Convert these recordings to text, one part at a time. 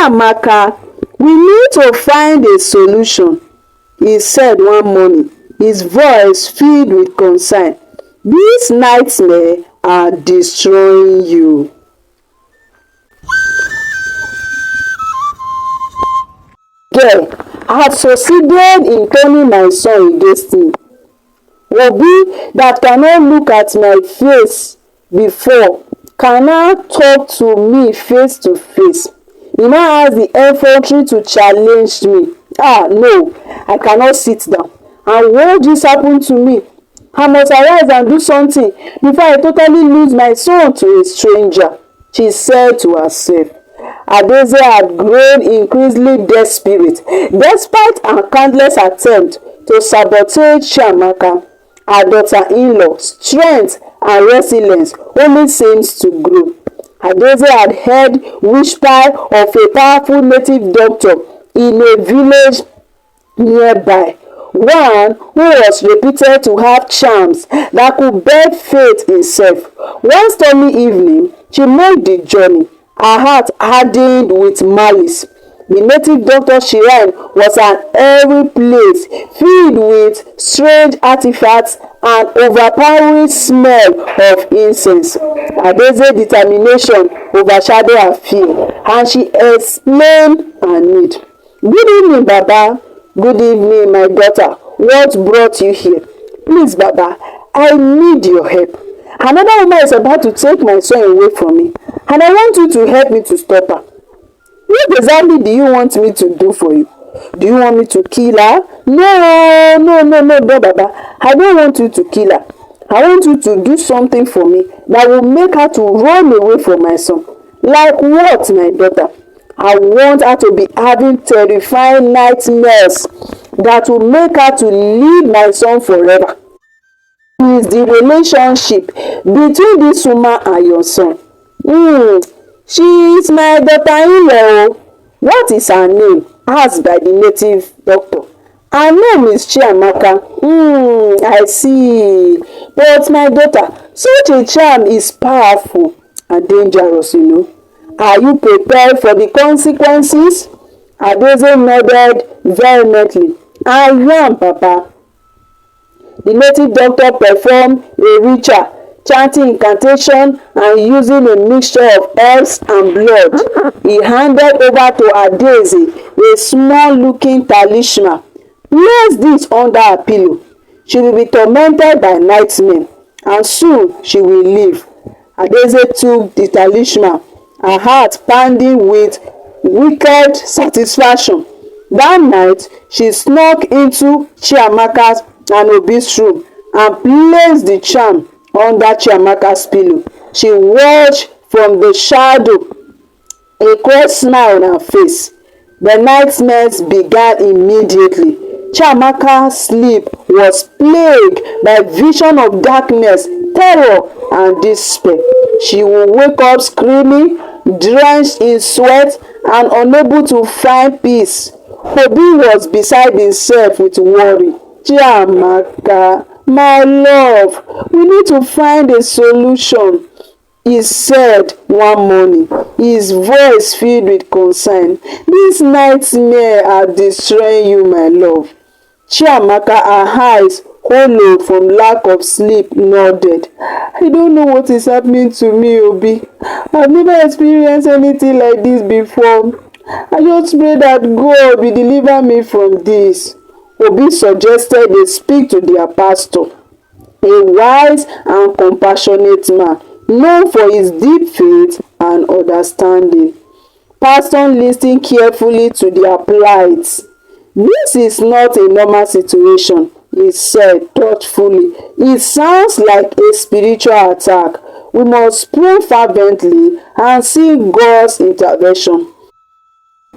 Chiamaka, we need to find a solution, he said one morning, his voice filled with concern. These nightmares are destroying you. Girl, I have succeeded in turning my son against me. Obi that cannot look at my face before can now talk to me face to face. He now has the effrontery to challenge me. No, I cannot sit down. And what this happened to me? I must arise and do something before I totally lose my son to a stranger, she said to herself. Adaeze had grown increasingly desperate, despite her countless attempts to sabotage Chiamaka. Her daughter-in-law strength and resilience only seems to grow. Adaeze had heard whisper of a powerful native doctor in a village nearby, one who was reputed to have charms that could beg fate itself. One stormy evening, she made the journey, her heart hardened with malice. The native doctor shrine was an airy place filled with strange artifacts and overpowering smell of incense. Adaeze's determination overshadowed her fear, and she explained her need. Good evening, Baba. Good evening, my daughter. What brought you here? Please, Baba, I need your help. Another woman is about to take my son away from me, and I want you to help me to stop her. What exactly do you want me to do for you? Do you want me to kill her? No, Baba. I don't want you to kill her. I want you to do something for me that will make her to run away from my son. Like what, my daughter? I want her to be having terrifying nightmares that will make her to leave my son forever. Is the relationship between this woman and your son? She is my daughter-in-law. What is her name? Asked by the native doctor. Her name is Chiamaka. I see. But my daughter, such a charm is powerful and dangerous, Are you prepared for the consequences? Adaeze nodded vehemently. I am, Papa. The native doctor performed a ritual, chanting incantation and using a mixture of herbs and blood. He handed over to Adaeze a small-looking talisman. Place this under her pillow. She will be tormented by nightmares, and soon she will leave. Adaeze took the talisman, her heart pounding with wicked satisfaction. That night, she snuck into Chiamaka's and Obi's room and placed the charm under Chiamaka's pillow. She watched from the shadow, a cross smile on her face. The nightmares began immediately. Chiamaka's sleep was plagued by visions of darkness, terror, and despair. She would wake up screaming, drenched in sweat, and unable to find peace. Obi was beside himself with worry. Chiamaka, my love, we need to find a solution, he said one morning, his voice filled with concern. These nightmares are destroying you, my love. Chiamaka, her eyes hollow from lack of sleep, nodded. I don't know what is happening to me, Obi. I've never experienced anything like this before. I just pray that God will deliver me from this. Obi suggested they speak to their pastor, a wise and compassionate man, known for his deep faith and understanding. Pastor listened carefully to their plight. This is not a normal situation, he said thoughtfully. It sounds like a spiritual attack. We must pray fervently and seek God's intervention.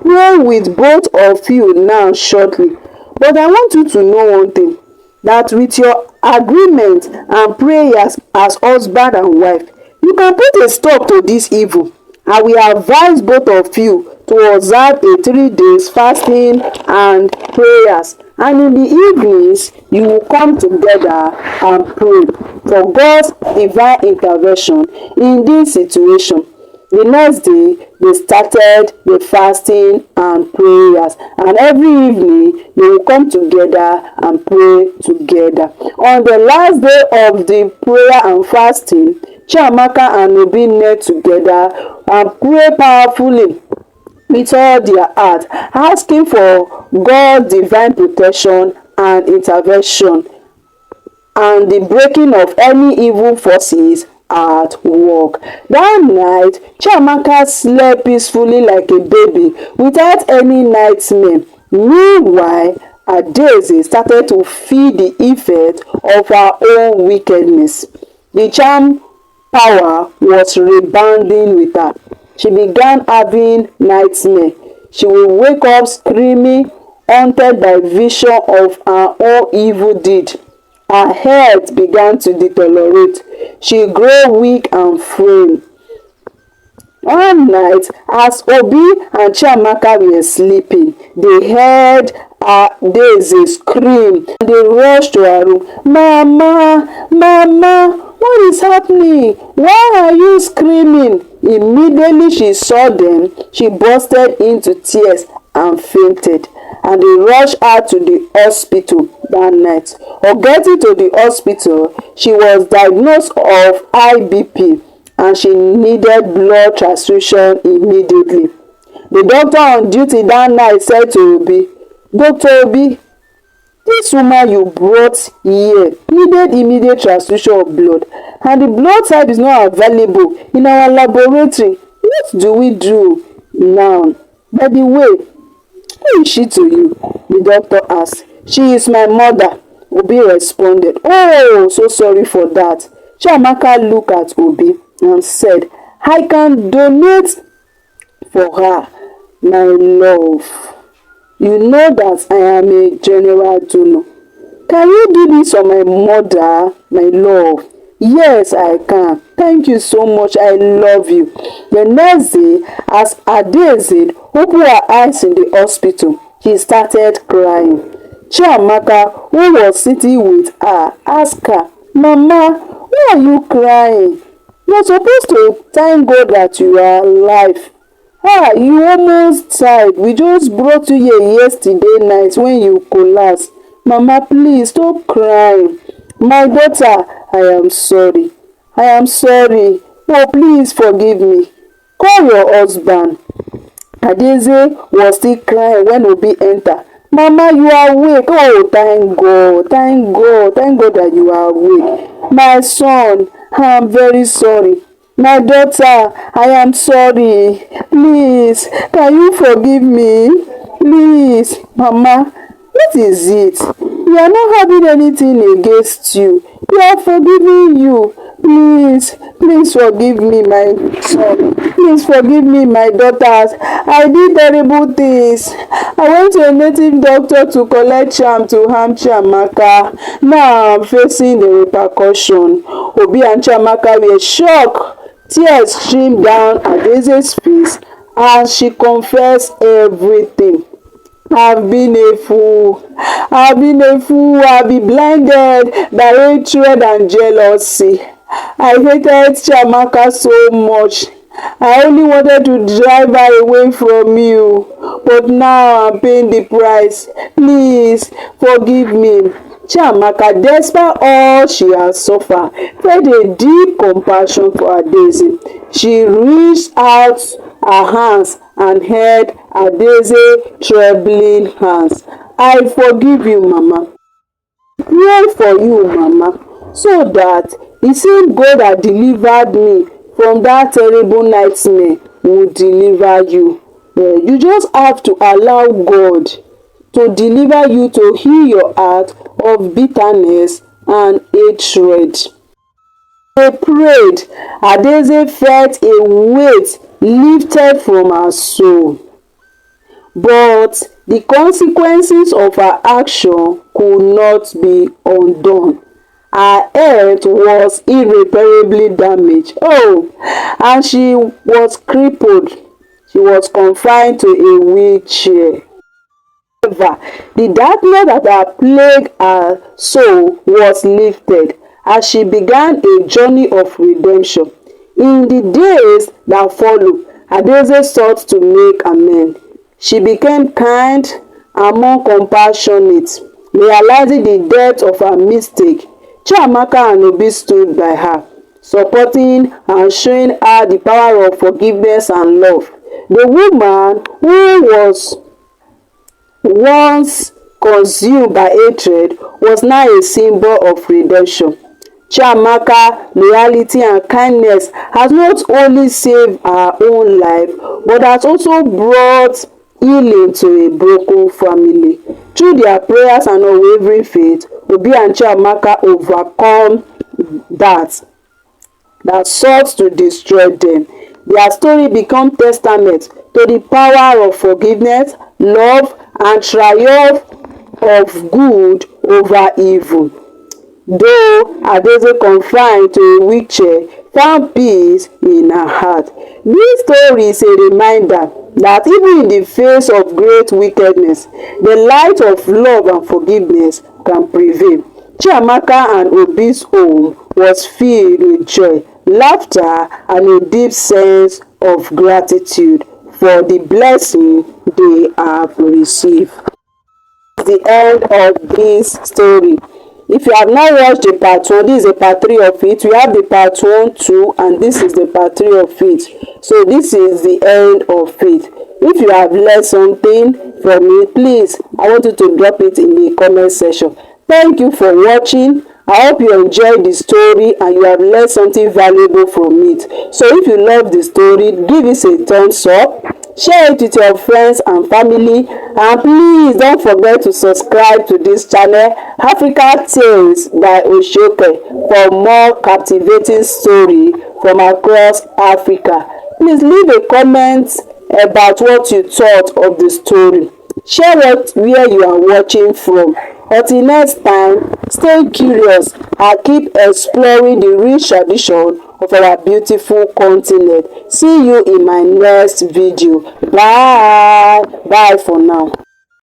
Pray with both of you now shortly. But I want you to know one thing, that with your agreement and prayers as husband and wife, you can put a stop to this evil. I will advise both of you to observe a 3 days fasting and prayers. And in the evenings, you will come together and pray for God's divine intervention in this situation. The next day, they started the fasting and prayers, and every evening they will come together and pray together. On the last day of the prayer and fasting, Chiamaka and Obinna together and pray powerfully with all their heart, asking for God's divine protection and intervention and the breaking of any evil forces at work. That night, Chiamaka slept peacefully like a baby without any nightmare. Meanwhile, Adaeze started to feel the effect of her own wickedness. The charm power was rebounding with her. She began having nightmares. She will wake up screaming, haunted by vision of her own evil deed. Her health began to deteriorate. She grew weak and frail. One night, as Obi and Chiamaka were sleeping, they heard Adaeze scream and they rushed to her room. Mama, Mama, what is happening? Why are you screaming? Immediately she saw them, she bursted into tears and fainted, and they rushed her to the hospital that night. On getting to the hospital, she was diagnosed of high BP and she needed blood transfusion immediately. The doctor on duty that night said to Obi, "Dr. Obi, this woman you brought here needed immediate transfusion of blood, and the blood type is not available in our laboratory. What do we do now? By the way, who is she to you?" the doctor asked. "She is my mother," Obi responded. "Oh, so sorry for that." Chiamaka looked at Obi and said, "I can donate for her, my love. You know that I am a general donor. Can you do this for my mother, my love?" "Yes, I can. Thank you so much. I love you." The next day, as Adaeze opened her eyes in the hospital, she started crying. Chiamaka, who was sitting with her, asked her, "Mama, why are you crying? You're supposed to thank God that you are alive. You almost died. We just brought you here yesterday night when you collapsed. Mama, please stop crying." "My daughter, I am sorry. I am sorry. Oh, please forgive me. Call your husband." Adaeze was still crying when Obi entered. "Mama, you are awake. Oh, thank God. Thank God. Thank God that you are awake. My son, I am very sorry. My daughter, I am sorry. Please, can you forgive me? Please, Mama, what is it? We are not having anything against you. We are forgiving you. Please, please forgive me, my son. Please forgive me, my daughters. I did terrible things. I went to a native doctor to collect charm to harm Chiamaka. Now I'm facing the repercussion." Obi and Chiamaka were shocked. Tears streamed down Adaeze's face as she confessed everything. "I've been a fool. I've been a fool. I've been blinded by hatred and jealousy. I hated Chiamaka so much. I only wanted to drive her away from you. But now I'm paying the price. Please forgive me." Chiamaka, despite all she has suffered, felt a deep compassion for Adaeze. She reached out her hands and held Adaeze's trembling hands. "I forgive you, Mama. Pray for you, Mama, so that the same God that delivered me from that terrible nightmare will deliver you." You just have to allow God to deliver you, to heal your heart of bitterness and hatred. They prayed. Adaeze felt a weight lifted from her soul. But the consequences of her action could not be undone. Her health was irreparably damaged. And she was crippled. She was confined to a wheelchair. However, the darkness that had plagued her soul was lifted as she began a journey of redemption. In the days that followed, Adaeze sought to make amends. She became kind and more compassionate, realizing the depth of her mistake. Chiamaka and Obi stood by her, supporting and showing her the power of forgiveness and love. The woman who was once consumed by hatred was now a symbol of redemption. Chiamaka loyalty and kindness has not only saved her own life but has also brought healing to a broken family. Through their prayers and unwavering faith, Obi and Chiamaka overcome that sought to destroy them. Their story becomes testament to the power of forgiveness, love, and triumph of good over evil. Though Adaeze, confined to a wheelchair, found peace in her heart. This story is a reminder that even in the face of great wickedness, the light of love and forgiveness can prevail. Chiamaka and Obi's home was filled with joy, laughter, and a deep sense of gratitude for the blessing they have received. The end of this story. If you have not watched the part 1, this is the part 3 of it. We have the part 1, 2, and this is the part 3 of it. So this is the end of it. If you have learned something from it, please, I want you to drop it in the comment section. Thank you for watching. I hope you enjoyed the story and you have learned something valuable from it. So if you love the story, give it a thumbs up, share it with your friends and family, and please don't forget to subscribe to this channel, Africa Tales by Oshoke, for more captivating story from across Africa. Please leave a comment about what you thought of the story. Share where you are watching from. Until next time, stay curious and keep exploring the rich tradition of our beautiful continent. See you in my next video. Bye. Bye for now.